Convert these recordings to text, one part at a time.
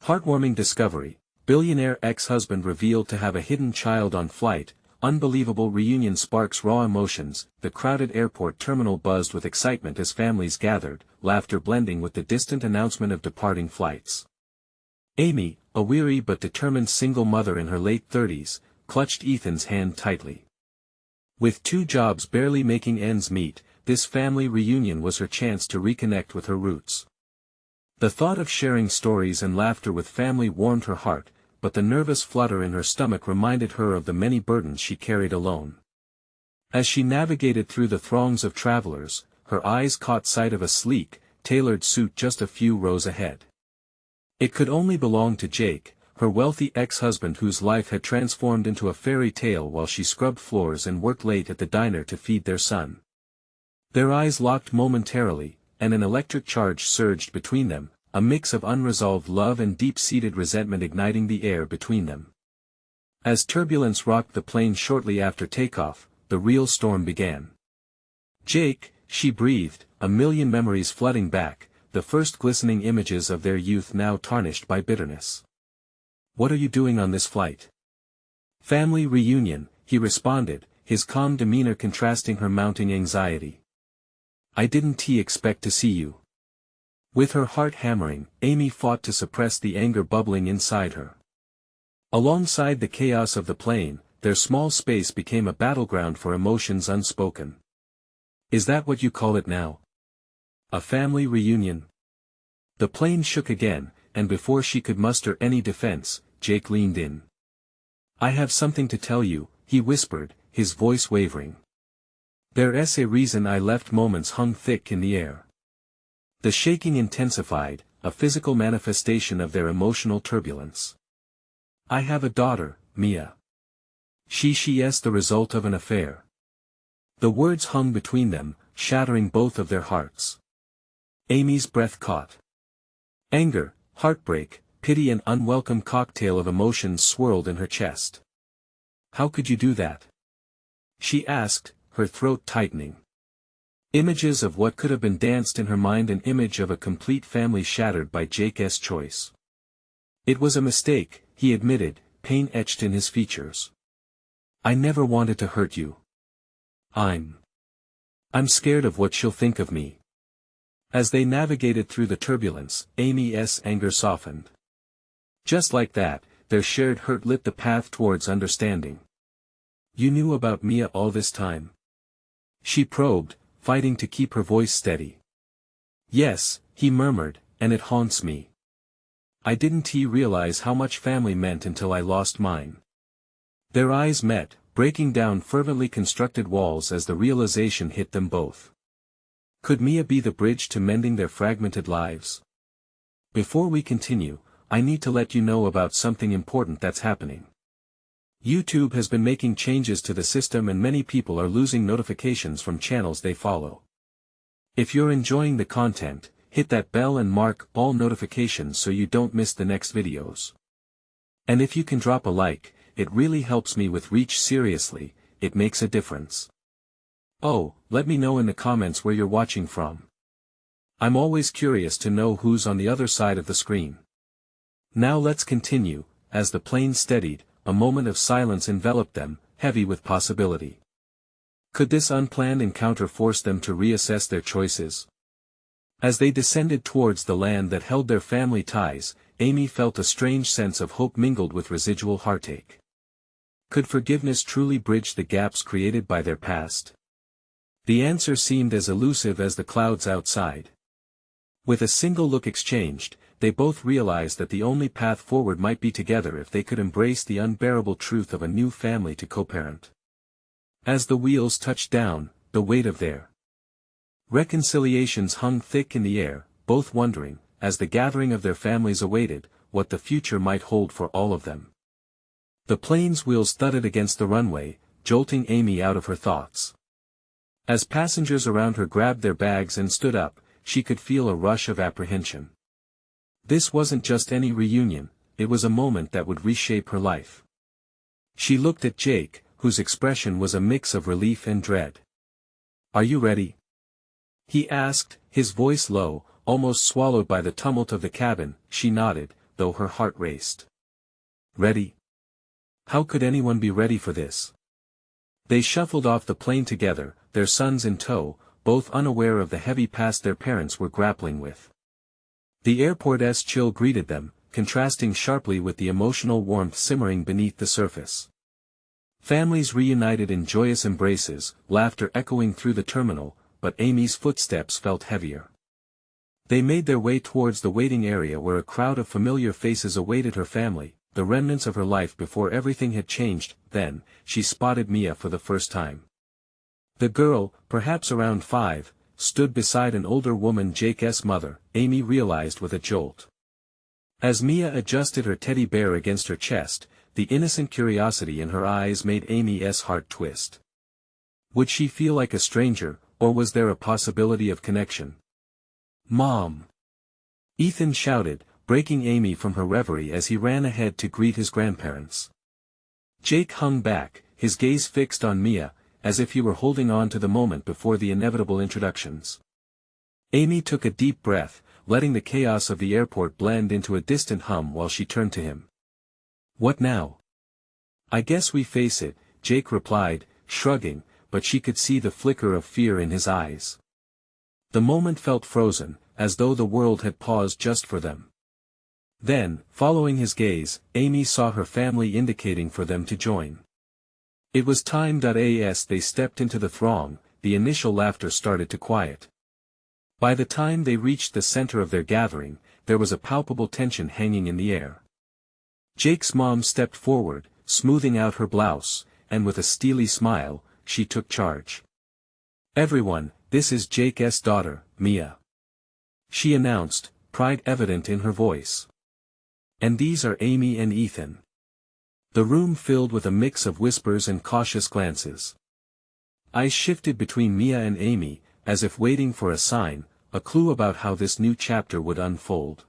Heartwarming discovery, billionaire ex-husband revealed to have a hidden child on flight, unbelievable reunion sparks raw emotions, the crowded airport terminal buzzed with excitement as families gathered, laughter blending with the distant announcement of departing flights. Amy, a weary but determined single mother in her late 30s, clutched Ethan's hand tightly. With 2 jobs barely making ends meet, this family reunion was her chance to reconnect with her roots. The thought of sharing stories and laughter with family warmed her heart, but the nervous flutter in her stomach reminded her of the many burdens she carried alone. As she navigated through the throngs of travelers, her eyes caught sight of a sleek, tailored suit just a few rows ahead. It could only belong to Jake, her wealthy ex-husband whose life had transformed into a fairy tale while she scrubbed floors and worked late at the diner to feed their son. Their eyes locked momentarily, and an electric charge surged between them, a mix of unresolved love and deep-seated resentment igniting the air between them. As turbulence rocked the plane shortly after takeoff, the real storm began. "Jake," she breathed, a million memories flooding back, the first glistening images of their youth now tarnished by bitterness. "What are you doing on this flight?" "Family reunion," he responded, his calm demeanor contrasting her mounting anxiety. "I didn't expect to see you." With her heart hammering, Amy fought to suppress the anger bubbling inside her. Alongside the chaos of the plane, their small space became a battleground for emotions unspoken. "Is that what you call it now? A family reunion?" The plane shook again, and before she could muster any defense, Jake leaned in. "I have something to tell you," he whispered, his voice wavering. "There's a reason I left." Moments hung thick in the air. The shaking intensified, a physical manifestation of their emotional turbulence. "I have a daughter, Mia. She's the result of an affair." The words hung between them, shattering both of their hearts. Amy's breath caught. Anger, heartbreak, pity and unwelcome cocktail of emotions swirled in her chest. "How could you do that?" she asked, her throat tightening. Images of what could have been danced in her mind, an image of a complete family shattered by Jake's choice. "It was a mistake," he admitted, pain etched in his features. "I never wanted to hurt you. I'm scared of what she'll think of me." As they navigated through the turbulence, Amy's anger softened. Just like that, their shared hurt lit the path towards understanding. "You knew about Mia all this time?" she probed, fighting to keep her voice steady. "Yes," he murmured, "and it haunts me. I didn't realize how much family meant until I lost mine." Their eyes met, breaking down fervently constructed walls as the realization hit them both. Could Mia be the bridge to mending their fragmented lives? "Before we continue, I need to let you know about something important that's happening. YouTube has been making changes to the system and many people are losing notifications from channels they follow. If you're enjoying the content, hit that bell and mark all notifications so you don't miss the next videos. And if you can drop a like, it really helps me with reach. Seriously, it makes a difference. Oh, let me know in the comments where you're watching from. I'm always curious to know who's on the other side of the screen." Now let's continue. As the plane steadied, a moment of silence enveloped them, heavy with possibility. Could this unplanned encounter force them to reassess their choices? As they descended towards the land that held their family ties, Amy felt a strange sense of hope mingled with residual heartache. Could forgiveness truly bridge the gaps created by their past? The answer seemed as elusive as the clouds outside. With a single look exchanged, they both realized that the only path forward might be together if they could embrace the unbearable truth of a new family to co-parent. As the wheels touched down, the weight of their reconciliations hung thick in the air, both wondering, as the gathering of their families awaited, what the future might hold for all of them. The plane's wheels thudded against the runway, jolting Amy out of her thoughts. As passengers around her grabbed their bags and stood up, she could feel a rush of apprehension. This wasn't just any reunion, it was a moment that would reshape her life. She looked at Jake, whose expression was a mix of relief and dread. "Are you ready?" he asked, his voice low, almost swallowed by the tumult of the cabin. She nodded, though her heart raced. Ready? How could anyone be ready for this? They shuffled off the plane together, their sons in tow, both unaware of the heavy past their parents were grappling with. The airport's chill greeted them, contrasting sharply with the emotional warmth simmering beneath the surface. Families reunited in joyous embraces, laughter echoing through the terminal, but Amy's footsteps felt heavier. They made their way towards the waiting area where a crowd of familiar faces awaited her family, the remnants of her life before everything had changed. Then, she spotted Mia for the first time. The girl, perhaps around 5, stood beside an older woman, Jake's mother, Amy realized with a jolt. As Mia adjusted her teddy bear against her chest, the innocent curiosity in her eyes made Amy's heart twist. Would she feel like a stranger, or was there a possibility of connection? "Mom!" Ethan shouted, breaking Amy from her reverie as he ran ahead to greet his grandparents. Jake hung back, his gaze fixed on Mia, as if he were holding on to the moment before the inevitable introductions. Amy took a deep breath, letting the chaos of the airport blend into a distant hum while she turned to him. "What now?" "I guess we face it," Jake replied, shrugging, but she could see the flicker of fear in his eyes. The moment felt frozen, as though the world had paused just for them. Then, following his gaze, Amy saw her family indicating for them to join. It was time. As they stepped into the throng, the initial laughter started to quiet. By the time they reached the center of their gathering, there was a palpable tension hanging in the air. Jake's mom stepped forward, smoothing out her blouse, and with a steely smile, she took charge. "Everyone, this is Jake's daughter, Mia," she announced, pride evident in her voice. "And these are Amy and Ethan." The room filled with a mix of whispers and cautious glances. Eyes shifted between Mia and Amy, as if waiting for a sign, a clue about how this new chapter would unfold.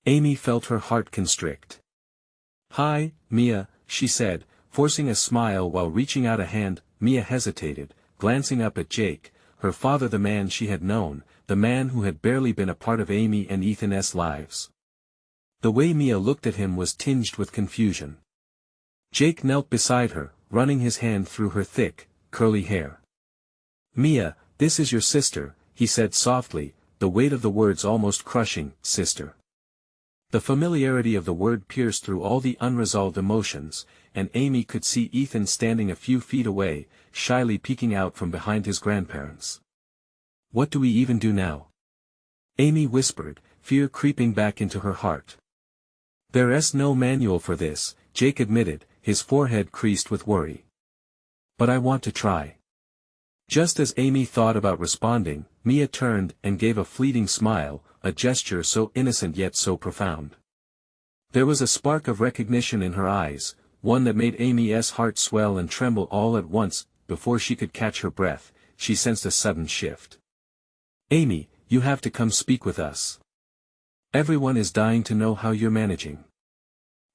Amy felt her heart constrict. "Hi, Mia," she said, forcing a smile while reaching out a hand. Mia hesitated, glancing up at Jake, her father, the man she had known, the man who had barely been a part of Amy and Ethan's lives. The way Mia looked at him was tinged with confusion. Jake knelt beside her, running his hand through her thick, curly hair. "Mia, this is your sister," he said softly, the weight of the words almost crushing. "Sister." The familiarity of the word pierced through all the unresolved emotions, and Amy could see Ethan standing a few feet away, shyly peeking out from behind his grandparents. "What do we even do now?" Amy whispered, fear creeping back into her heart. "There's no manual for this," Jake admitted, his forehead creased with worry. "But I want to try." Just as Amy thought about responding, Mia turned and gave a fleeting smile, a gesture so innocent yet so profound. There was a spark of recognition in her eyes, one that made Amy's heart swell and tremble all at once. Before she could catch her breath, she sensed a sudden shift. "Amy, you have to come speak with us. Everyone is dying to know how you're managing."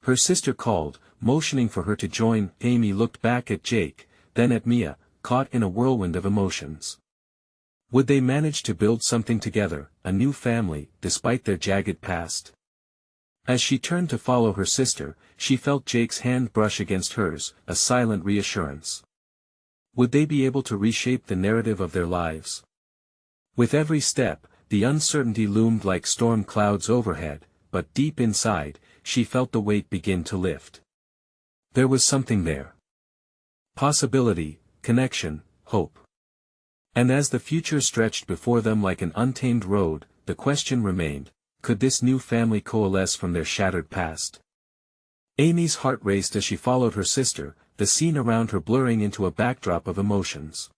Her sister called, motioning for her to join. Amy looked back at Jake, then at Mia, caught in a whirlwind of emotions. Would they manage to build something together, a new family, despite their jagged past? As she turned to follow her sister, she felt Jake's hand brush against hers, a silent reassurance. Would they be able to reshape the narrative of their lives? With every step, the uncertainty loomed like storm clouds overhead, but deep inside, she felt the weight begin to lift. There was something there. Possibility, connection, hope. And as the future stretched before them like an untamed road, the question remained, could this new family coalesce from their shattered past? Amy's heart raced as she followed her sister, the scene around her blurring into a backdrop of emotions.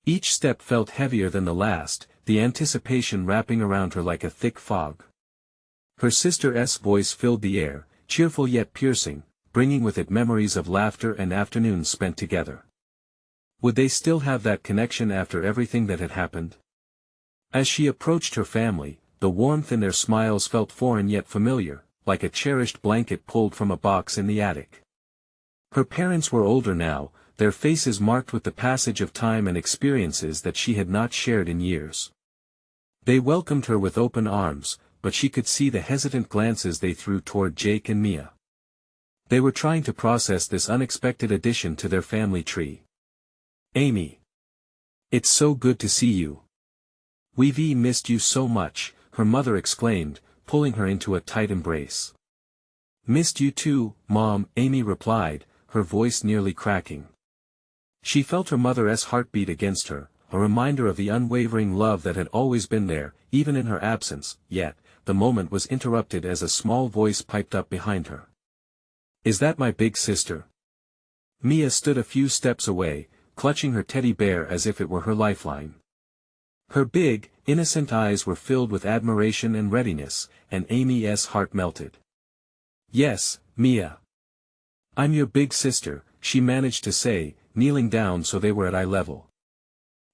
Each step felt heavier than the last, the anticipation wrapping around her like a thick fog. Her sister's voice filled the air, cheerful yet piercing, bringing with it memories of laughter and afternoons spent together. Would they still have that connection after everything that had happened? As she approached her family, the warmth in their smiles felt foreign yet familiar, like a cherished blanket pulled from a box in the attic. Her parents were older now, their faces marked with the passage of time and experiences that she had not shared in years. They welcomed her with open arms, but she could see the hesitant glances they threw toward Jake and Mia. They were trying to process this unexpected addition to their family tree. "Amy. It's so good to see you. We've missed you so much," her mother exclaimed, pulling her into a tight embrace. "Missed you too, Mom," Amy replied, her voice nearly cracking. She felt her mother's heartbeat against her, a reminder of the unwavering love that had always been there, even in her absence, yet, the moment was interrupted as a small voice piped up behind her. "Is that my big sister?" Mia stood a few steps away, clutching her teddy bear as if it were her lifeline. Her big, innocent eyes were filled with admiration and readiness, and Amy's heart melted. "Yes, Mia. I'm your big sister," she managed to say, kneeling down so they were at eye level.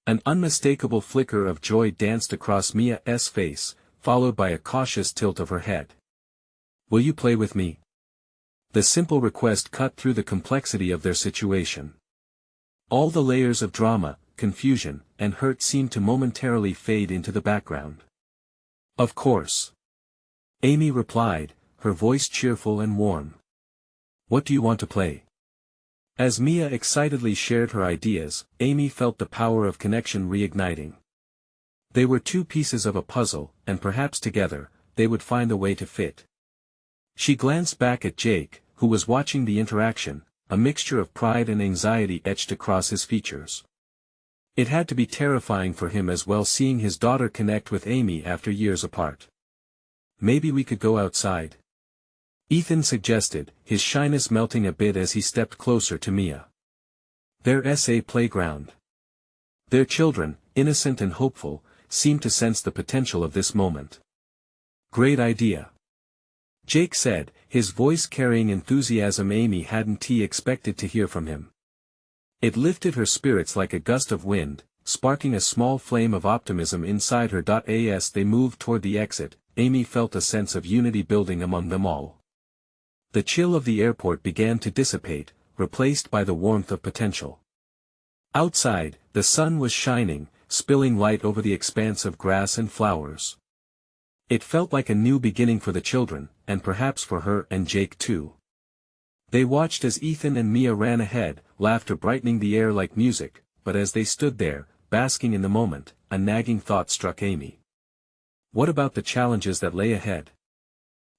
An unmistakable flicker of joy danced across Mia's face, followed by a cautious tilt of her head. "Will you play with me?" The simple request cut through the complexity of their situation. All the layers of drama, confusion, and hurt seemed to momentarily fade into the background. "Of course," Amy replied, her voice cheerful and warm. "What do you want to play?" As Mia excitedly shared her ideas, Amy felt the power of connection reigniting. They were two pieces of a puzzle, and perhaps together, they would find a way to fit. She glanced back at Jake, who was watching the interaction, a mixture of pride and anxiety etched across his features. It had to be terrifying for him as well, seeing his daughter connect with Amy after years apart. "Maybe we could go outside?" Ethan suggested, his shyness melting a bit as he stepped closer to Mia. Their SA playground. Their children, innocent and hopeful, seemed to sense the potential of this moment. "Great idea," Jake said, his voice carrying enthusiasm Amy hadn't expected to hear from him. It lifted her spirits like a gust of wind, sparking a small flame of optimism inside her. As they moved toward the exit, Amy felt a sense of unity building among them all. The chill of the airport began to dissipate, replaced by the warmth of potential. Outside, the sun was shining, spilling light over the expanse of grass and flowers. It felt like a new beginning for the children, and perhaps for her and Jake too. They watched as Ethan and Mia ran ahead, laughter brightening the air like music, but as they stood there, basking in the moment, a nagging thought struck Amy. What about the challenges that lay ahead?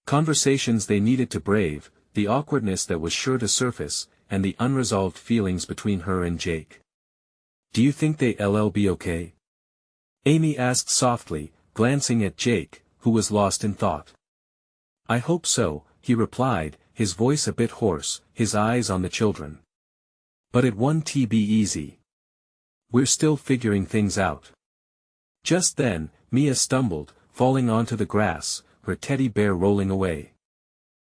Conversations they needed to brave, the awkwardness that was sure to surface, and the unresolved feelings between her and Jake. "Do you think they'll be okay?" Amy asked softly, glancing at Jake, who was lost in thought. "I hope so," he replied, his voice a bit hoarse, his eyes on the children. "But it won't be easy. We're still figuring things out." Just then, Mia stumbled, falling onto the grass, her teddy bear rolling away.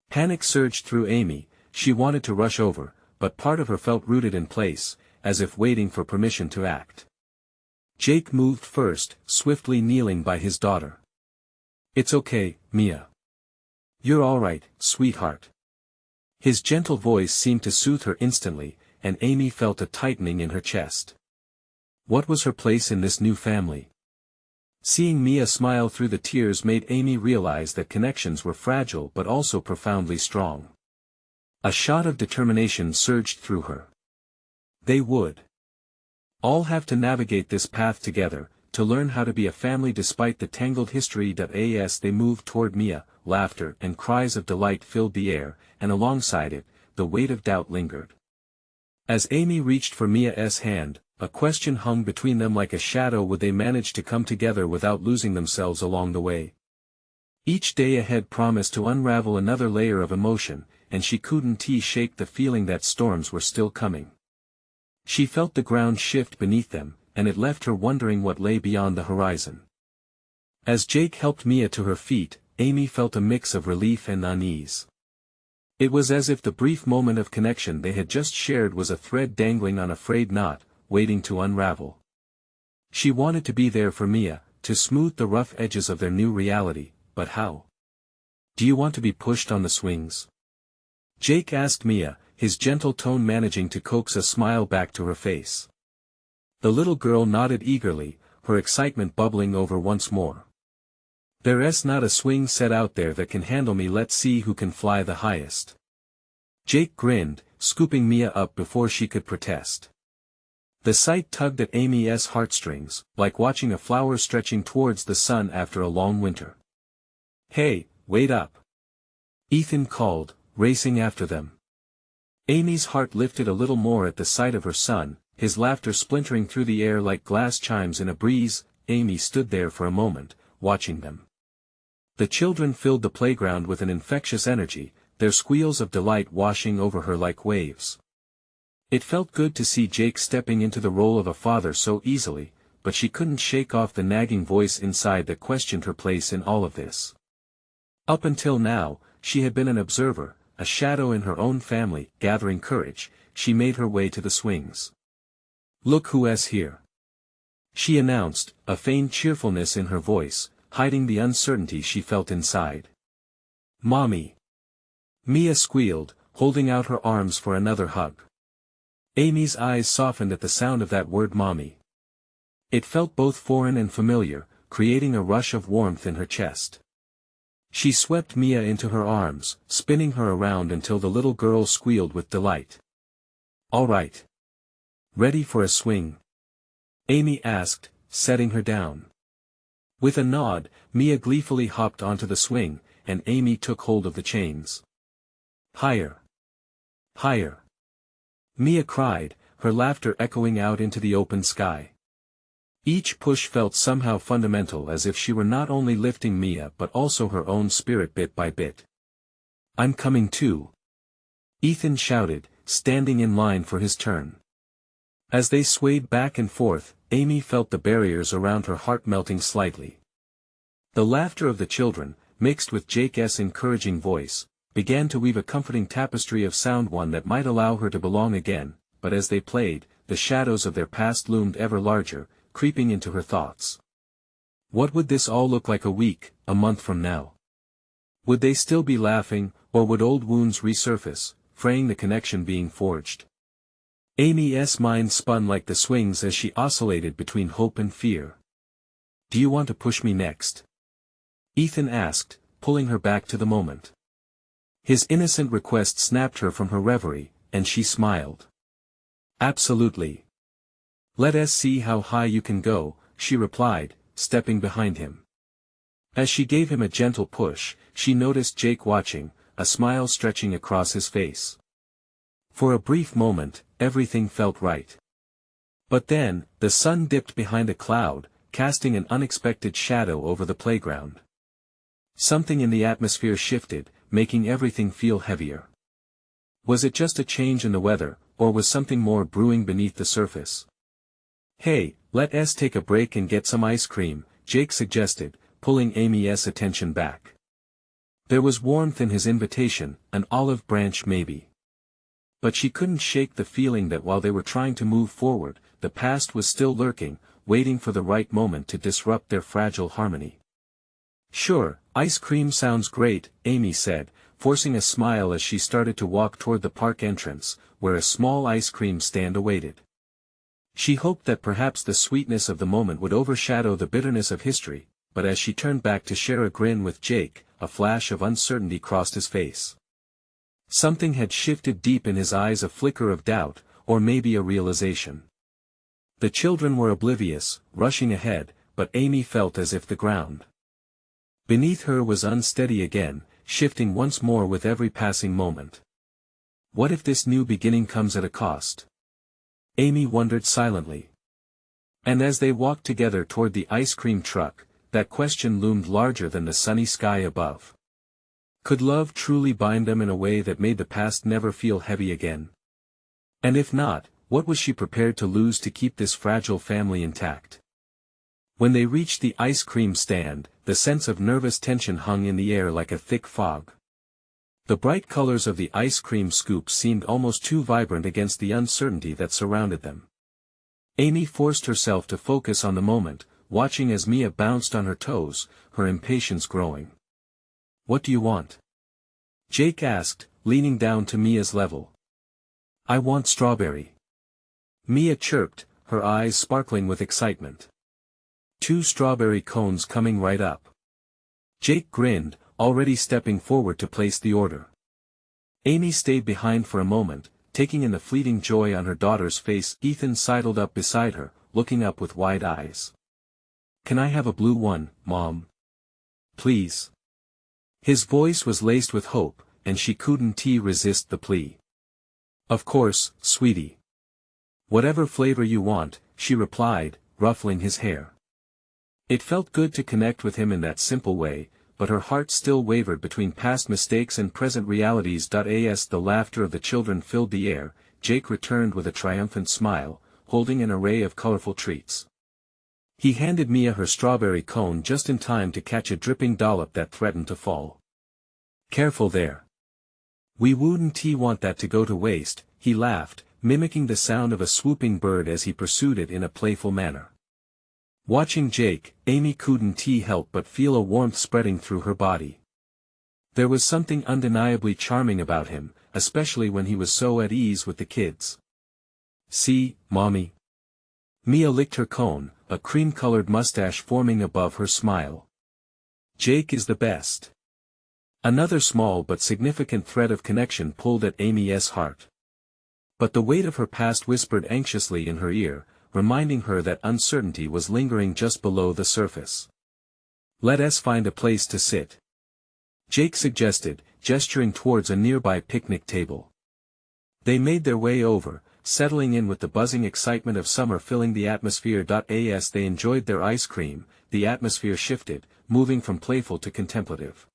Panic surged through Amy, she wanted to rush over, but part of her felt rooted in place, as if waiting for permission to act. Jake moved first, swiftly kneeling by his daughter. "It's okay, Mia. You're all right, sweetheart." His gentle voice seemed to soothe her instantly, and Amy felt a tightening in her chest. What was her place in this new family? Seeing Mia smile through the tears made Amy realize that connections were fragile but also profoundly strong. A shot of determination surged through her. They would all have to navigate this path together, to learn how to be a family despite the tangled history. As they moved toward Mia, laughter and cries of delight filled the air, and alongside it, the weight of doubt lingered. As Amy reached for Mia's hand, a question hung between them like a shadow: would they manage to come together without losing themselves along the way? Each day ahead promised to unravel another layer of emotion, and she couldn't shake the feeling that storms were still coming. She felt the ground shift beneath them, and it left her wondering what lay beyond the horizon. As Jake helped Mia to her feet, Amy felt a mix of relief and unease. It was as if the brief moment of connection they had just shared was a thread dangling on a frayed knot, waiting to unravel. She wanted to be there for Mia, to smooth the rough edges of their new reality, but how? "Do you want to be pushed on the swings?" Jake asked Mia, his gentle tone managing to coax a smile back to her face. The little girl nodded eagerly, her excitement bubbling over once more. There's not a swing set out there that can handle me, let's see who can fly the highest. Jake grinned, scooping Mia up before she could protest. The sight tugged at Amy's heartstrings, like watching a flower stretching towards the sun after a long winter. Hey, wait up! Ethan called, racing after them. Amy's heart lifted a little more at the sight of her son, his laughter splintering through the air like glass chimes in a breeze. Amy stood there for a moment, watching them. The children filled the playground with an infectious energy, their squeals of delight washing over her like waves. It felt good to see Jake stepping into the role of a father so easily, but she couldn't shake off the nagging voice inside that questioned her place in all of this. Up until now, she had been an observer, a shadow in her own family. Gathering courage, she made her way to the swings. Look who's here! She announced, a faint cheerfulness in her voice, hiding the uncertainty she felt inside. Mommy! Mia squealed, holding out her arms for another hug. Amy's eyes softened at the sound of that word mommy. It felt both foreign and familiar, creating a rush of warmth in her chest. She swept Mia into her arms, spinning her around until the little girl squealed with delight. All right. Ready for a swing? Amy asked, setting her down. With a nod, Mia gleefully hopped onto the swing, and Amy took hold of the chains. Higher! Higher! Mia cried, her laughter echoing out into the open sky. Each push felt somehow fundamental, as if she were not only lifting Mia but also her own spirit bit by bit. I'm coming too! Ethan shouted, standing in line for his turn. As they swayed back and forth, Amy felt the barriers around her heart melting slightly. The laughter of the children, mixed with Jake's encouraging voice, began to weave a comforting tapestry of sound, one that might allow her to belong again. But as they played, the shadows of their past loomed ever larger, creeping into her thoughts. What would this all look like a month from now? Would they still be laughing, or would old wounds resurface, fraying the connection being forged? Amy's mind spun like the swings as she oscillated between hope and fear. Do you want to push me next? Ethan asked, pulling her back to the moment. His innocent request snapped her from her reverie, and she smiled. Absolutely. Let us see how high you can go, she replied, stepping behind him. As she gave him a gentle push, she noticed Jake watching, a smile stretching across his face. For a brief moment, everything felt right. But then, the sun dipped behind a cloud, casting an unexpected shadow over the playground. Something in the atmosphere shifted, making everything feel heavier. Was it just a change in the weather, or was something more brewing beneath the surface? Hey, let's take a break and get some ice cream, Jake suggested, pulling Amy's attention back. There was warmth in his invitation, an olive branch maybe. But she couldn't shake the feeling that while they were trying to move forward, the past was still lurking, waiting for the right moment to disrupt their fragile harmony. Sure, ice cream sounds great, Amy said, forcing a smile as she started to walk toward the park entrance, where a small ice cream stand awaited. She hoped that perhaps the sweetness of the moment would overshadow the bitterness of history, but as she turned back to share a grin with Jake, a flash of uncertainty crossed his face. Something had shifted deep in his eyes, a flicker of doubt, or maybe a realization. The children were oblivious, rushing ahead, but Amy felt as if the ground beneath her was unsteady again, shifting once more with every passing moment. What if this new beginning comes at a cost? Amy wondered silently. And as they walked together toward the ice cream truck, that question loomed larger than the sunny sky above. Could love truly bind them in a way that made the past never feel heavy again? And if not, what was she prepared to lose to keep this fragile family intact? When they reached the ice cream stand, the sense of nervous tension hung in the air like a thick fog. The bright colors of the ice cream scoops seemed almost too vibrant against the uncertainty that surrounded them. Amy forced herself to focus on the moment, watching as Mia bounced on her toes, her impatience growing. What do you want? Jake asked, leaning down to Mia's level. I want strawberry. Mia chirped, her eyes sparkling with excitement. 2 strawberry cones coming right up. Jake grinned, already stepping forward to place the order. Amy stayed behind for a moment, taking in the fleeting joy on her daughter's face. Ethan sidled up beside her, looking up with wide eyes. "Can I have a blue one, Mom? Please?" His voice was laced with hope, and she couldn't resist the plea. "Of course, sweetie. Whatever flavor you want," she replied, ruffling his hair. It felt good to connect with him in that simple way, but her heart still wavered between past mistakes and present realities. As the laughter of the children filled the air, Jake returned with a triumphant smile, holding an array of colorful treats. He handed Mia her strawberry cone just in time to catch a dripping dollop that threatened to fall. "Careful there. We wouldn't want that to go to waste," he laughed, mimicking the sound of a swooping bird as he pursued it in a playful manner. Watching Jake, Amy couldn't help but feel a warmth spreading through her body. There was something undeniably charming about him, especially when he was so at ease with the kids. "See, Mommy." Mia licked her cone, a cream-colored mustache forming above her smile. "Jake is the best." Another small but significant thread of connection pulled at Amy's heart. But the weight of her past whispered anxiously in her ear, reminding her that uncertainty was lingering just below the surface. "Let us find a place to sit," Jake suggested, gesturing towards a nearby picnic table. They made their way over, settling in with the buzzing excitement of summer filling the atmosphere. As they enjoyed their ice cream, the atmosphere shifted, moving from playful to contemplative.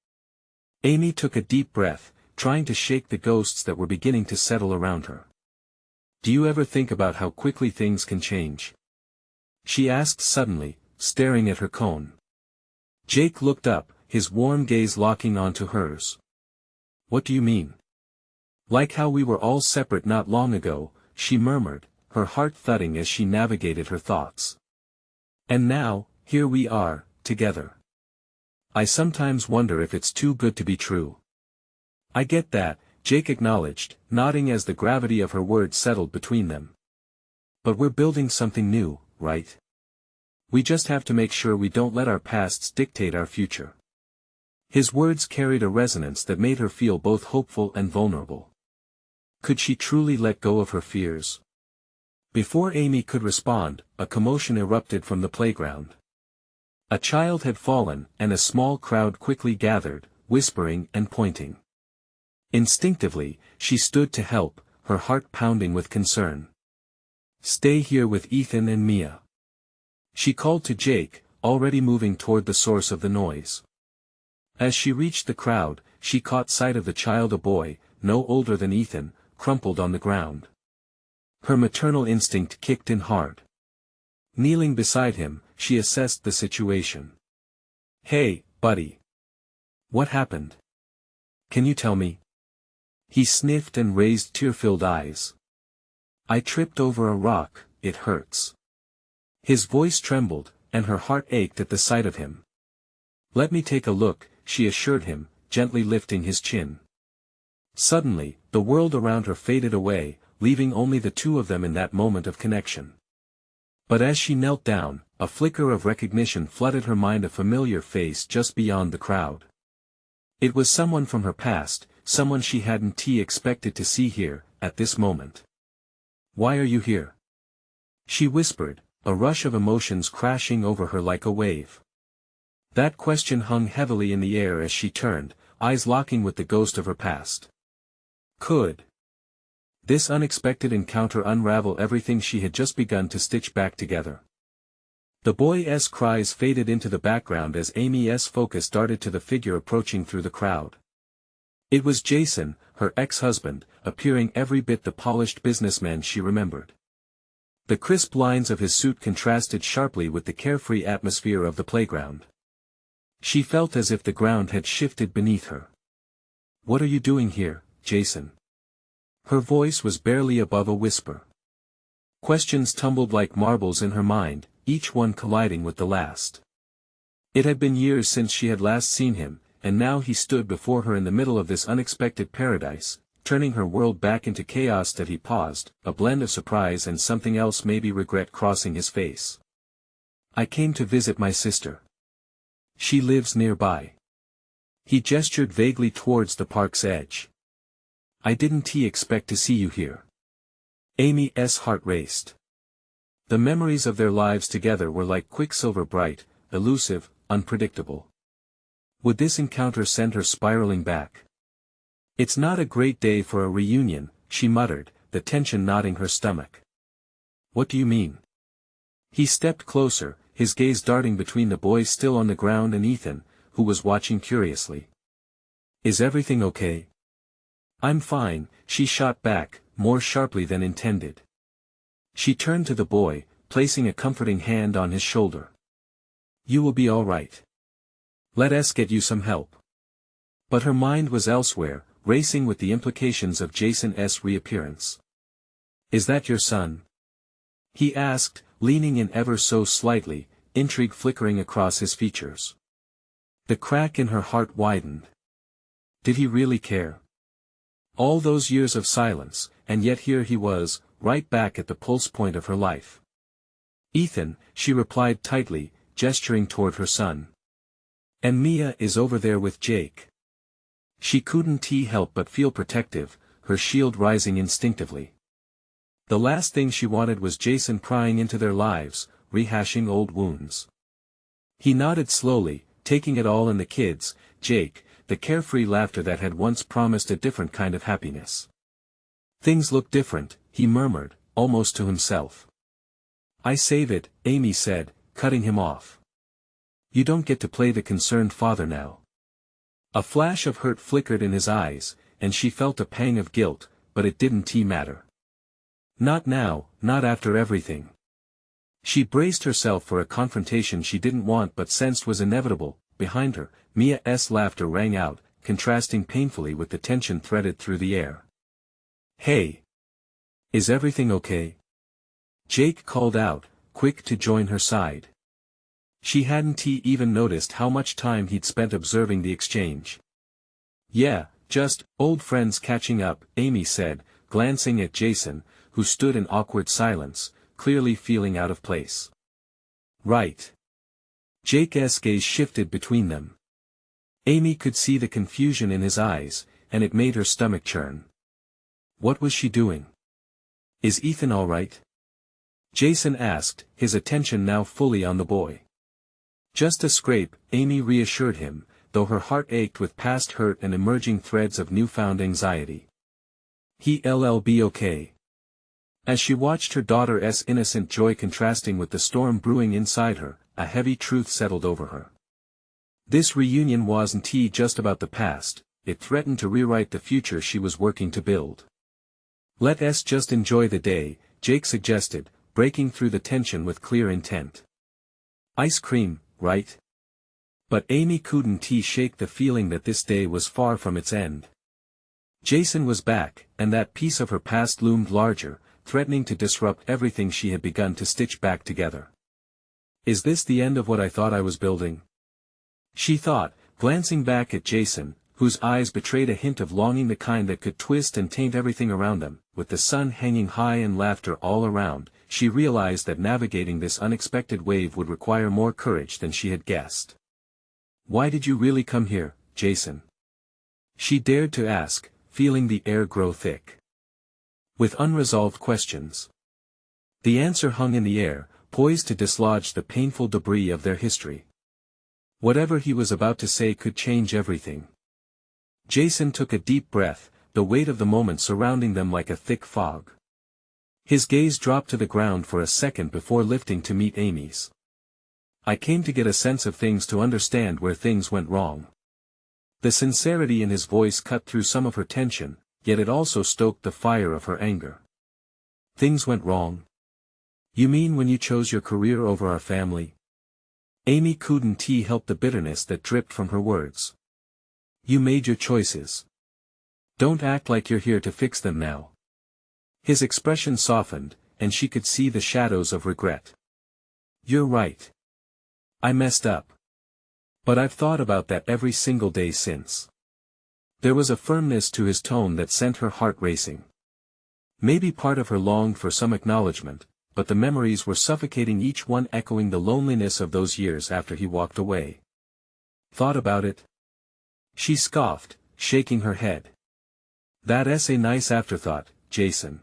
Amy took a deep breath, trying to shake the ghosts that were beginning to settle around her. "Do you ever think about how quickly things can change?" she asked suddenly, staring at her cone. Jake looked up, his warm gaze locking onto hers. "What do you mean?" "Like how we were all separate not long ago," she murmured, her heart thudding as she navigated her thoughts. "And now, here we are, together. I sometimes wonder if it's too good to be true." "I get that," Jake acknowledged, nodding as the gravity of her words settled between them. "But we're building something new, right? We just have to make sure we don't let our pasts dictate our future." His words carried a resonance that made her feel both hopeful and vulnerable. Could she truly let go of her fears? Before Amy could respond, a commotion erupted from the playground. A child had fallen, and a small crowd quickly gathered, whispering and pointing. Instinctively, she stood to help, her heart pounding with concern. "Stay here with Ethan and Mia," she called to Jake, already moving toward the source of the noise. As she reached the crowd, she caught sight of the child, a boy, no older than Ethan, crumpled on the ground. Her maternal instinct kicked in hard. Kneeling beside him, she assessed the situation. "Hey, buddy. What happened? Can you tell me?" He sniffed and raised tear-filled eyes. "I tripped over a rock, it hurts." His voice trembled, and her heart ached at the sight of him. "Let me take a look," she assured him, gently lifting his chin. Suddenly, the world around her faded away, leaving only the two of them in that moment of connection. But as she knelt down, a flicker of recognition flooded her mind, a familiar face just beyond the crowd. It was someone from her past, someone she hadn't expected to see here, at this moment. "Why are you here?" she whispered, a rush of emotions crashing over her like a wave. That question hung heavily in the air as she turned, eyes locking with the ghost of her past. Could this unexpected encounter unravel everything she had just begun to stitch back together? The boy's cries faded into the background as Amy's focus darted to the figure approaching through the crowd. It was Jason, her ex-husband, appearing every bit the polished businessman she remembered. The crisp lines of his suit contrasted sharply with the carefree atmosphere of the playground. She felt as if the ground had shifted beneath her. "What are you doing here, Jason?" Her voice was barely above a whisper. Questions tumbled like marbles in her mind, each one colliding with the last. It had been years since she had last seen him, and now he stood before her in the middle of this unexpected paradise, turning her world back into chaos. That he paused, a blend of surprise and something else, maybe regret, crossing his face. "I came to visit my sister. She lives nearby." He gestured vaguely towards the park's edge. I didn't expect to see you here. Amy's heart raced. The memories of their lives together were like quicksilver, bright, elusive, unpredictable. Would this encounter send her spiraling back? It's not a great day for a reunion, she muttered, the tension knotting her stomach. What do you mean? He stepped closer, his gaze darting between the boys still on the ground and Ethan, who was watching curiously. Is everything okay? I'm fine, she shot back, more sharply than intended. She turned to the boy, placing a comforting hand on his shoulder. You will be all right. Let us get you some help. But her mind was elsewhere, racing with the implications of Jason's reappearance. Is that your son? He asked, leaning in ever so slightly, intrigue flickering across his features. The crack in her heart widened. Did he really care? All those years of silence, and yet here he was, right back at the pulse point of her life. Ethan, she replied tightly, gesturing toward her son. And Mia is over there with Jake. She couldn't help but feel protective, her shield rising instinctively. The last thing she wanted was Jason prying into their lives, rehashing old wounds. He nodded slowly, taking it all in the kids, Jake, the carefree laughter that had once promised a different kind of happiness. Things look different, he murmured, almost to himself. I save it, Amy said, cutting him off. You don't get to play the concerned father now. A flash of hurt flickered in his eyes, and she felt a pang of guilt, but it didn't matter. Not now, not after everything. She braced herself for a confrontation she didn't want but sensed was inevitable. Behind her, Mia's laughter rang out, contrasting painfully with the tension threaded through the air. Hey! Is everything okay? Jake called out, quick to join her side. She hadn't even noticed how much time he'd spent observing the exchange. Yeah, just, old friends catching up, Amy said, glancing at Jason, who stood in awkward silence, clearly feeling out of place. Right. Jake's gaze shifted between them. Amy could see the confusion in his eyes, and it made her stomach churn. What was she doing? Is Ethan all right? Jason asked, his attention now fully on the boy. Just a scrape, Amy reassured him, though her heart ached with past hurt and emerging threads of newfound anxiety. He'll be okay. As she watched her daughter's innocent joy contrasting with the storm brewing inside her, a heavy truth settled over her. This reunion wasn't just about the past, it threatened to rewrite the future she was working to build. Let us just enjoy the day, Jake suggested, breaking through the tension with clear intent. Ice cream, right? But Amy couldn't shake the feeling that this day was far from its end. Jason was back, and that piece of her past loomed larger, threatening to disrupt everything she had begun to stitch back together. Is this the end of what I thought I was building? She thought, glancing back at Jason, whose eyes betrayed a hint of longing, the kind that could twist and taint everything around them. With the sun hanging high and laughter all around, she realized that navigating this unexpected wave would require more courage than she had guessed. Why did you really come here, Jason? She dared to ask, feeling the air grow thick with unresolved questions. The answer hung in the air, poised to dislodge the painful debris of their history. Whatever he was about to say could change everything. Jason took a deep breath, the weight of the moment surrounding them like a thick fog. His gaze dropped to the ground for a second before lifting to meet Amy's. I came to get a sense of things, to understand where things went wrong. The sincerity in his voice cut through some of her tension, yet it also stoked the fire of her anger. Things went wrong? You mean when you chose your career over our family? Amy couldn't help the bitterness that dripped from her words. You made your choices. Don't act like you're here to fix them now. His expression softened, and she could see the shadows of regret. You're right. I messed up. But I've thought about that every single day since. There was a firmness to his tone that sent her heart racing. Maybe part of her longed for some acknowledgement, but the memories were suffocating, each one echoing the loneliness of those years after he walked away. Thought about it? She scoffed, shaking her head. That's a nice afterthought, Jason.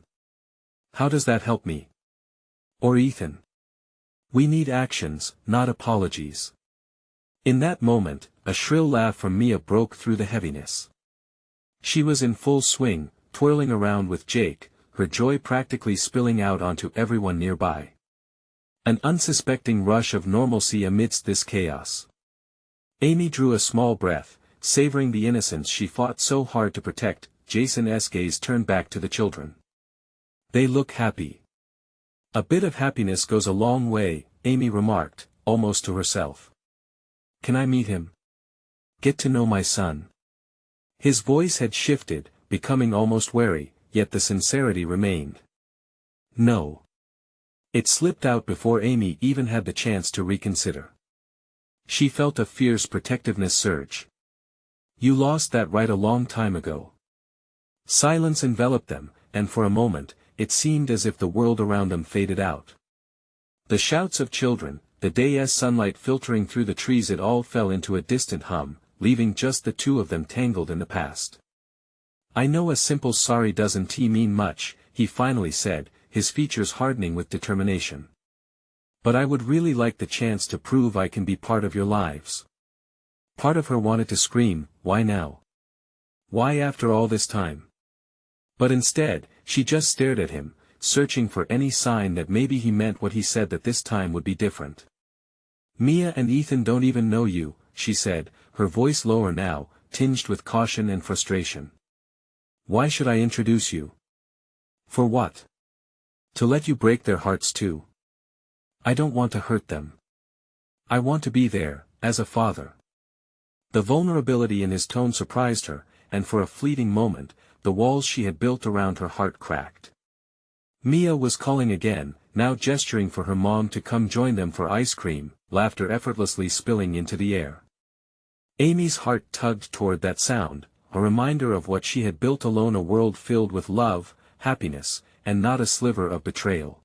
How does that help me? Or Ethan? We need actions, not apologies. In that moment, a shrill laugh from Mia broke through the heaviness. She was in full swing, twirling around with Jake, her joy practically spilling out onto everyone nearby. An unsuspecting rush of normalcy amidst this chaos. Amy drew a small breath, savoring the innocence she fought so hard to protect. Jason's gaze turned back to the children. They look happy. A bit of happiness goes a long way, Amy remarked, almost to herself. Can I meet him? Get to know my son. His voice had shifted, becoming almost wary, yet the sincerity remained. No. It slipped out before Amy even had the chance to reconsider. She felt a fierce protectiveness surge. You lost that right a long time ago. Silence enveloped them, and for a moment, it seemed as if the world around them faded out. The shouts of children, the day's sunlight filtering through the trees, it all fell into a distant hum, leaving just the two of them tangled in the past. I know a simple sorry doesn't mean much, he finally said, his features hardening with determination. But I would really like the chance to prove I can be part of your lives. Part of her wanted to scream, why now? Why after all this time? But instead, she just stared at him, searching for any sign that maybe he meant what he said, that this time would be different. Mia and Ethan don't even know you, she said, her voice lower now, tinged with caution and frustration. Why should I introduce you? For what? To let you break their hearts too? I don't want to hurt them. I want to be there, as a father. The vulnerability in his tone surprised her, and for a fleeting moment, the walls she had built around her heart cracked. Mia was calling again, now gesturing for her mom to come join them for ice cream, laughter effortlessly spilling into the air. Amy's heart tugged toward that sound, a reminder of what she had built alone, a world filled with love, happiness, and not a sliver of betrayal.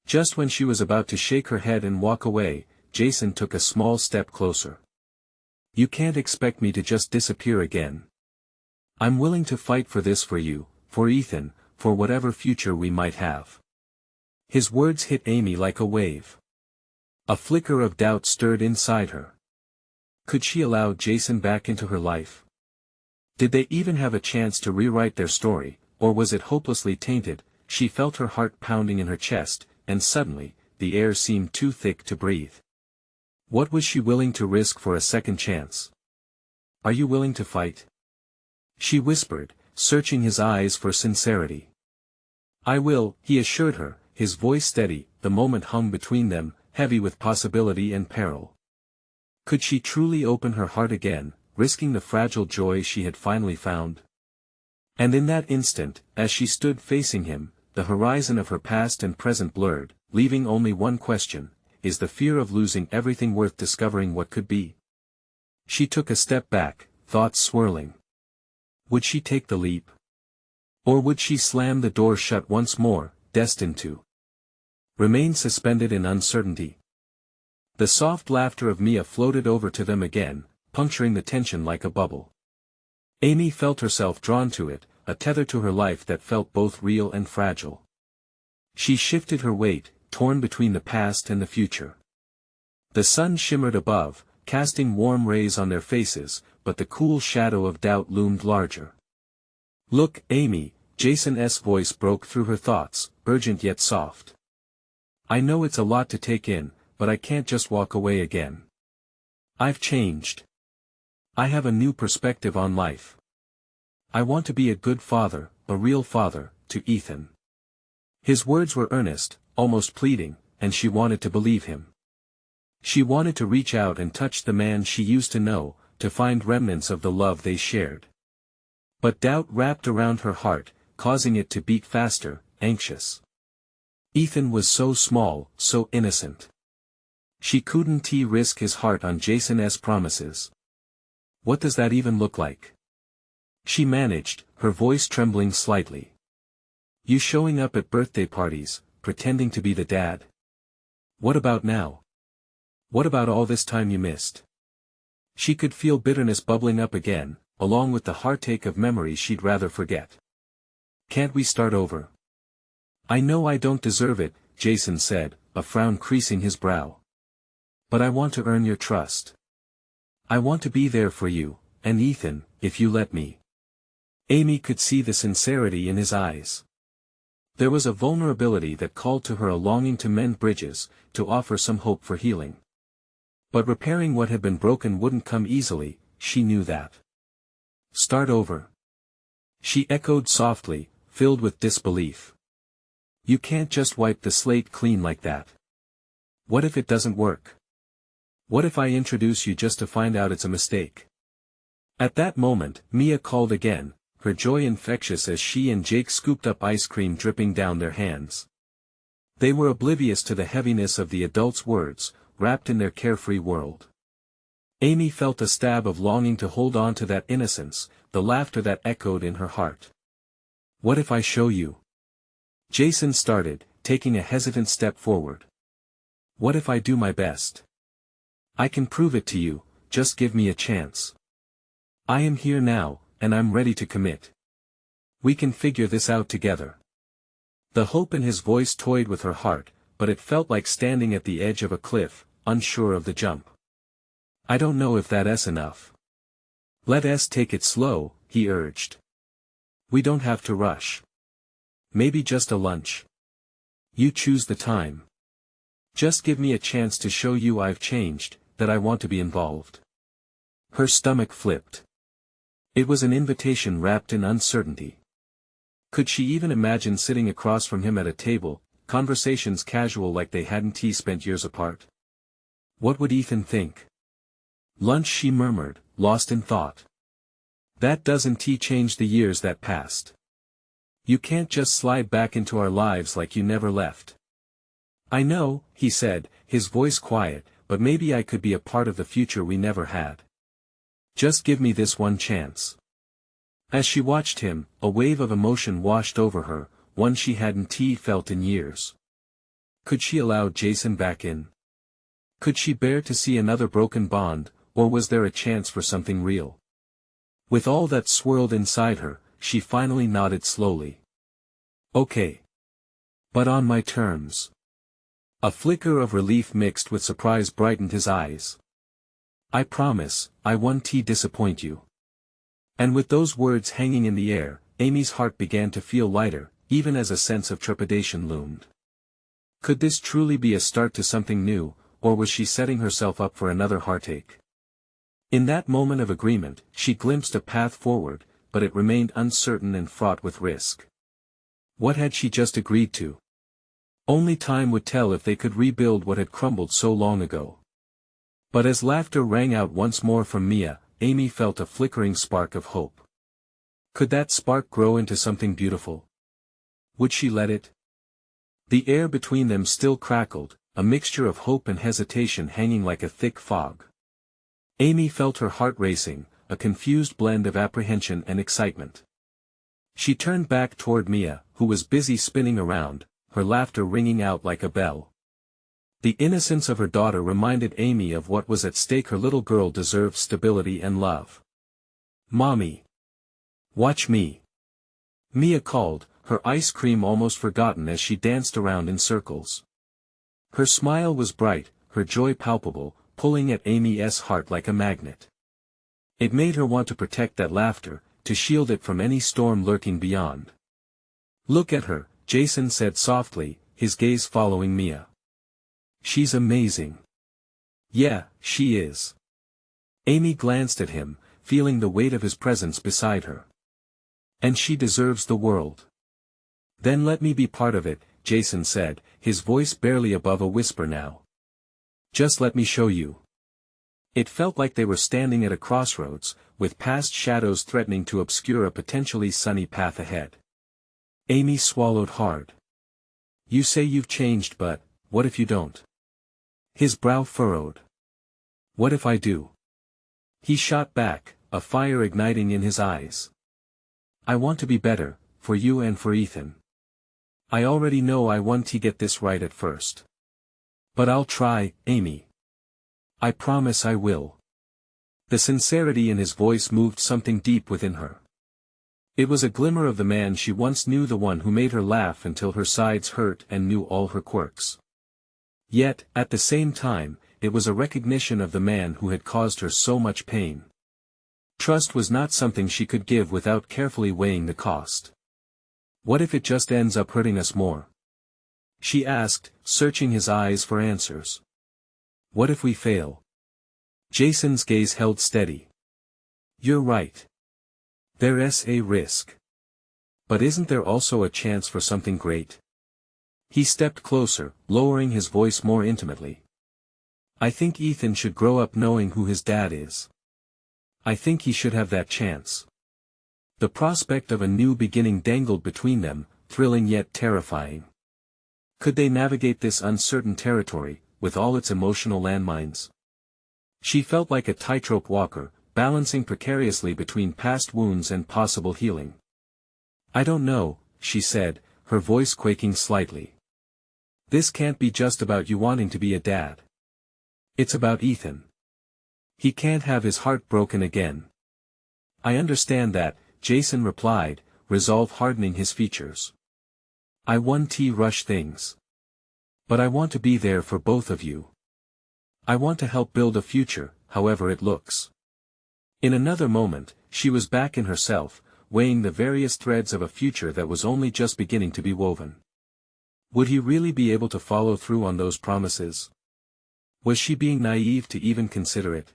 Just when she was about to shake her head and walk away, Jason took a small step closer. You can't expect me to just disappear again. I'm willing to fight for this, for you, for Ethan, for whatever future we might have. His words hit Amy like a wave. A flicker of doubt stirred inside her. Could she allow Jason back into her life? Did they even have a chance to rewrite their story, or was it hopelessly tainted? She felt her heart pounding in her chest, and suddenly, the air seemed too thick to breathe. What was she willing to risk for a second chance? Are you willing to fight? She whispered, searching his eyes for sincerity. I will, he assured her, his voice steady. The moment hung between them, heavy with possibility and peril. Could she truly open her heart again, risking the fragile joy she had finally found? And in that instant, as she stood facing him, the horizon of her past and present blurred, leaving only one question: is the fear of losing everything worth discovering what could be? She took a step back, thoughts swirling. Would she take the leap? Or would she slam the door shut once more, destined to remain suspended in uncertainty? The soft laughter of Mia floated over to them again, puncturing the tension like a bubble. Amy felt herself drawn to it, a tether to her life that felt both real and fragile. She shifted her weight, torn between the past and the future. The sun shimmered above, casting warm rays on their faces, but the cool shadow of doubt loomed larger. Look, Amy, Jason's voice broke through her thoughts, urgent yet soft. I know it's a lot to take in, but I can't just walk away again. I've changed. I have a new perspective on life. I want to be a good father, a real father, to Ethan. His words were earnest, almost pleading, and she wanted to believe him. She wanted to reach out and touch the man she used to know, to find remnants of the love they shared. But doubt wrapped around her heart, causing it to beat faster, anxious. Ethan was so small, so innocent. She couldn't risk his heart on Jason's promises. What does that even look like? She managed, her voice trembling slightly. You showing up at birthday parties, pretending to be the dad? What about now? What about all this time you missed? She could feel bitterness bubbling up again, along with the heartache of memories she'd rather forget. Can't we start over? I know I don't deserve it, Jason said, a frown creasing his brow. But I want to earn your trust. I want to be there for you, and Ethan, if you let me. Amy could see the sincerity in his eyes. There was a vulnerability that called to her a longing to mend bridges, to offer some hope for healing. But repairing what had been broken wouldn't come easily, she knew that. Start over. She echoed softly, filled with disbelief. You can't just wipe the slate clean like that. What if it doesn't work? What if I introduce you just to find out it's a mistake? At that moment, Mia called again, her joy infectious as she and Jake scooped up ice cream dripping down their hands. They were oblivious to the heaviness of the adult's words, wrapped in their carefree world. Amy felt a stab of longing to hold on to that innocence, the laughter that echoed in her heart. What if I show you? Jason started, taking a hesitant step forward. What if I do my best? I can prove it to you, just give me a chance. I am here now, and I'm ready to commit. We can figure this out together. The hope in his voice toyed with her heart, but it felt like standing at the edge of a cliff, unsure of the jump. I don't know if that's enough. Let us take it slow, he urged. We don't have to rush. Maybe just a lunch. You choose the time. Just give me a chance to show you I've changed, that I want to be involved. Her stomach flipped. It was an invitation wrapped in uncertainty. Could she even imagine sitting across from him at a table, conversations casual like they hadn't spent years apart? What would Ethan think? Lunch, she murmured, lost in thought. That doesn't change the years that passed. You can't just slide back into our lives like you never left. I know, he said, his voice quiet, but maybe I could be a part of the future we never had. Just give me this one chance. As she watched him, a wave of emotion washed over her, one she hadn't felt in years. Could she allow Jason back in? Could she bear to see another broken bond, or was there a chance for something real? With all that swirled inside her, she finally nodded slowly. Okay. But on my terms. A flicker of relief mixed with surprise brightened his eyes. I promise, I won't disappoint you. And with those words hanging in the air, Amy's heart began to feel lighter, even as a sense of trepidation loomed. Could this truly be a start to something new, or was she setting herself up for another heartache? In that moment of agreement, she glimpsed a path forward, but it remained uncertain and fraught with risk. What had she just agreed to? Only time would tell if they could rebuild what had crumbled so long ago. But as laughter rang out once more from Mia, Amy felt a flickering spark of hope. Could that spark grow into something beautiful? Would she let it? The air between them still crackled, a mixture of hope and hesitation hanging like a thick fog. Amy felt her heart racing, a confused blend of apprehension and excitement. She turned back toward Mia, who was busy spinning around, her laughter ringing out like a bell. The innocence of her daughter reminded Amy of what was at stake. Her little girl deserved stability and love. Mommy! Watch me! Mia called, her ice cream almost forgotten as she danced around in circles. Her smile was bright, her joy palpable, pulling at Amy's heart like a magnet. It made her want to protect that laughter, to shield it from any storm lurking beyond. Look at her, Jason said softly, his gaze following Mia. She's amazing. Yeah, she is. Amy glanced at him, feeling the weight of his presence beside her. And she deserves the world. Then let me be part of it, Jason said, his voice barely above a whisper now. Just let me show you. It felt like they were standing at a crossroads, with past shadows threatening to obscure a potentially sunny path ahead. Amy swallowed hard. You say you've changed, but what if you don't? His brow furrowed. What if I do? He shot back, a fire igniting in his eyes. I want to be better, for you and for Ethan. I already know I want to get this right at first. But I'll try, Amy. I promise I will. The sincerity in his voice moved something deep within her. It was a glimmer of the man she once knew, the one who made her laugh until her sides hurt and knew all her quirks. Yet, at the same time, it was a recognition of the man who had caused her so much pain. Trust was not something she could give without carefully weighing the cost. What if it just ends up hurting us more? She asked, searching his eyes for answers. What if we fail? Jason's gaze held steady. You're right. There's a risk. But isn't there also a chance for something great? He stepped closer, lowering his voice more intimately. I think Ethan should grow up knowing who his dad is. I think he should have that chance. The prospect of a new beginning dangled between them, thrilling yet terrifying. Could they navigate this uncertain territory, with all its emotional landmines? She felt like a tightrope walker, balancing precariously between past wounds and possible healing. I don't know, she said, her voice quaking slightly. This can't be just about you wanting to be a dad. It's about Ethan. He can't have his heart broken again. I understand that, Jason replied, resolve hardening his features. I want to rush things. But I want to be there for both of you. I want to help build a future, however it looks. In another moment, she was back in herself, weighing the various threads of a future that was only just beginning to be woven. Would he really be able to follow through on those promises? Was she being naive to even consider it?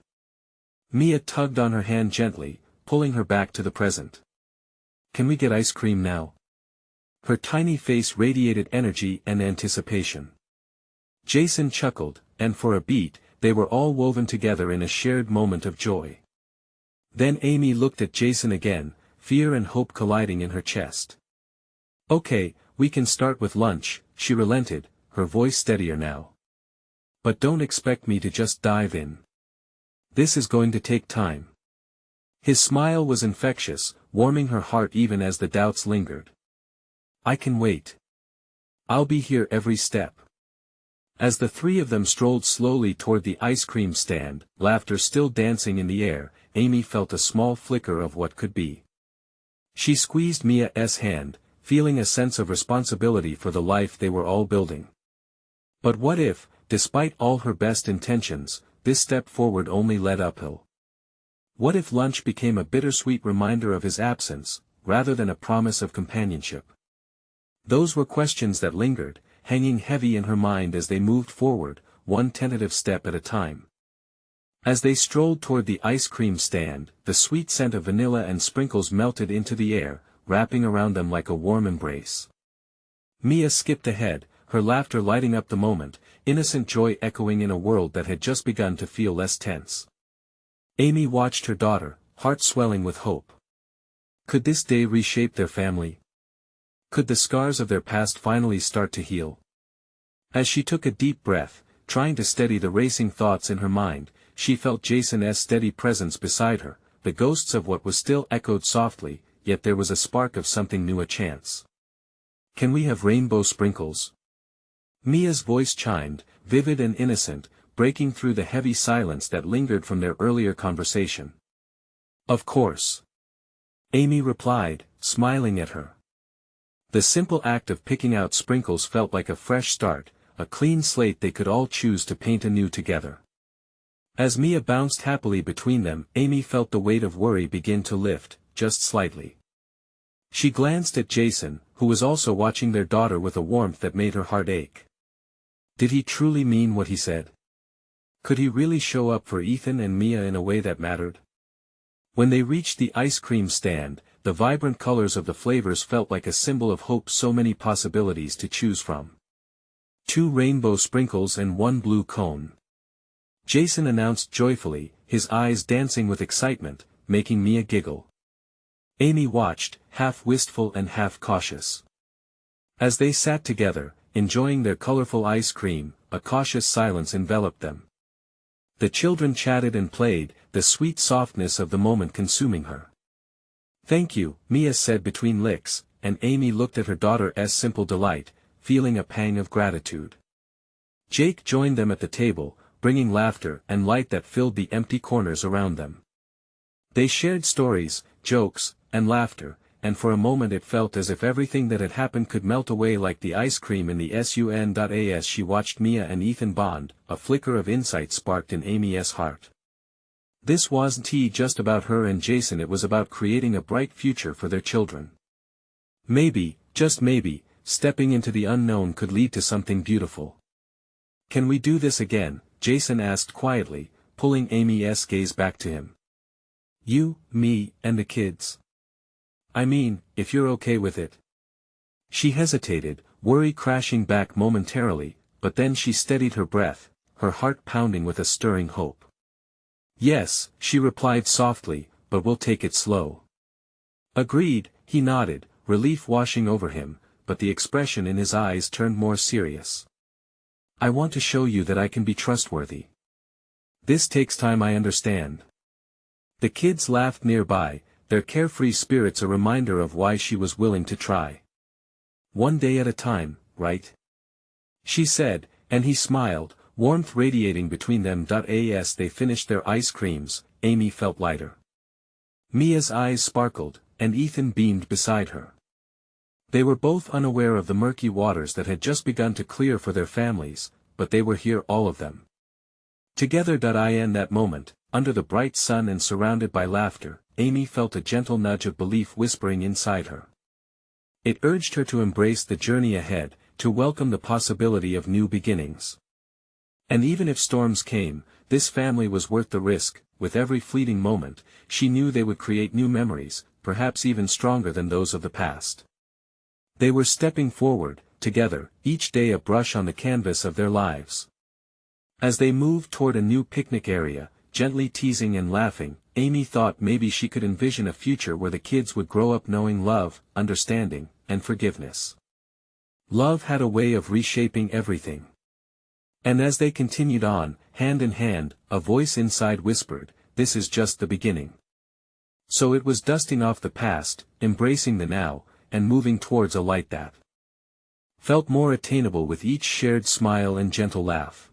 Mia tugged on her hand gently, pulling her back to the present. Can we get ice cream now? Her tiny face radiated energy and anticipation. Jason chuckled, and for a beat, they were all woven together in a shared moment of joy. Then Amy looked at Jason again, fear and hope colliding in her chest. Okay, we can start with lunch, she relented, her voice steadier now. But don't expect me to just dive in. This is going to take time. His smile was infectious, warming her heart even as the doubts lingered. I can wait. I'll be here every step. As the three of them strolled slowly toward the ice cream stand, laughter still dancing in the air, Amy felt a small flicker of what could be. She squeezed Mia's hand, feeling a sense of responsibility for the life they were all building. But what if, despite all her best intentions, this step forward only led uphill? What if lunch became a bittersweet reminder of his absence, rather than a promise of companionship? Those were questions that lingered, hanging heavy in her mind as they moved forward, one tentative step at a time. As they strolled toward the ice cream stand, the sweet scent of vanilla and sprinkles melted into the air, wrapping around them like a warm embrace. Mia skipped ahead, her laughter lighting up the moment, innocent joy echoing in a world that had just begun to feel less tense. Amy watched her daughter, heart swelling with hope. Could this day reshape their family? Could the scars of their past finally start to heal? As she took a deep breath, trying to steady the racing thoughts in her mind, she felt Jason's steady presence beside her, the ghosts of what was still echoed softly, yet there was a spark of something new, a chance. Can we have rainbow sprinkles? Mia's voice chimed, vivid and innocent, breaking through the heavy silence that lingered from their earlier conversation. Of course. Amy replied, smiling at her. The simple act of picking out sprinkles felt like a fresh start, a clean slate they could all choose to paint anew together. As Mia bounced happily between them, Amy felt the weight of worry begin to lift, just slightly. She glanced at Jason, who was also watching their daughter with a warmth that made her heart ache. Did he truly mean what he said? Could he really show up for Ethan and Mia in a way that mattered? When they reached the ice cream stand, the vibrant colors of the flavors felt like a symbol of hope, so many possibilities to choose from. 2 rainbow sprinkles and 1 blue cone. Jason announced joyfully, his eyes dancing with excitement, making Mia giggle. Amy watched, half wistful and half cautious. As they sat together, enjoying their colorful ice cream, a cautious silence enveloped them. The children chatted and played, the sweet softness of the moment consuming her. Thank you, Mia said between licks, and Amy looked at her daughter's simple delight, feeling a pang of gratitude. Jake joined them at the table, bringing laughter and light that filled the empty corners around them. They shared stories, jokes, and laughter, and for a moment it felt as if everything that had happened could melt away like the ice cream in the sun. As she watched Mia and Ethan bond, a flicker of insight sparked in Amy's heart. This wasn't just about her and Jason, it was about creating a bright future for their children. Maybe, just maybe, stepping into the unknown could lead to something beautiful. "Can we do this again?" Jason asked quietly, pulling Amy's gaze back to him. "You, me, and the kids. I mean, if you're okay with it." She hesitated, worry crashing back momentarily, but then she steadied her breath, her heart pounding with a stirring hope. "Yes," she replied softly, "but we'll take it slow." "Agreed," he nodded, relief washing over him, but the expression in his eyes turned more serious. "I want to show you that I can be trustworthy. This takes time, I understand." The kids laughed nearby, their carefree spirits a reminder of why she was willing to try. "One day at a time, right?" she said, and he smiled, warmth radiating between them. As they finished their ice creams, Amy felt lighter. Mia's eyes sparkled, and Ethan beamed beside her. They were both unaware of the murky waters that had just begun to clear for their families, but they were here, all of them. Together. In that moment, under the bright sun and surrounded by laughter, Amy felt a gentle nudge of belief whispering inside her. It urged her to embrace the journey ahead, to welcome the possibility of new beginnings. And even if storms came, this family was worth the risk. With every fleeting moment, she knew they would create new memories, perhaps even stronger than those of the past. They were stepping forward, together, each day a brush on the canvas of their lives. As they moved toward a new picnic area, gently teasing and laughing, Amy thought maybe she could envision a future where the kids would grow up knowing love, understanding, and forgiveness. Love had a way of reshaping everything. And as they continued on, hand in hand, a voice inside whispered, "This is just the beginning." So it was dusting off the past, embracing the now, and moving towards a light that felt more attainable with each shared smile and gentle laugh.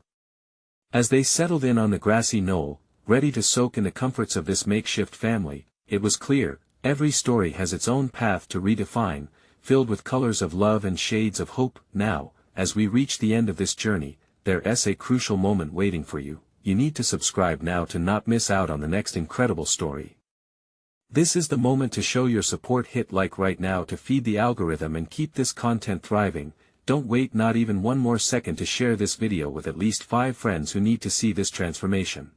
As they settled in on the grassy knoll, ready to soak in the comforts of this makeshift family, it was clear, every story has its own path to redefine, filled with colors of love and shades of hope. Now, as we reach the end of this journey, there's a crucial moment waiting for you. You need to subscribe now to not miss out on the next incredible story. This is the moment to show your support. Hit like right now to feed the algorithm and keep this content thriving. Don't wait not even one more second to share this video with at least 5 friends who need to see this transformation.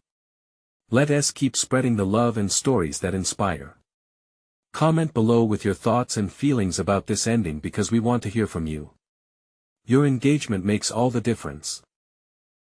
Let us keep spreading the love and stories that inspire. Comment below with your thoughts and feelings about this ending because we want to hear from you. Your engagement makes all the difference.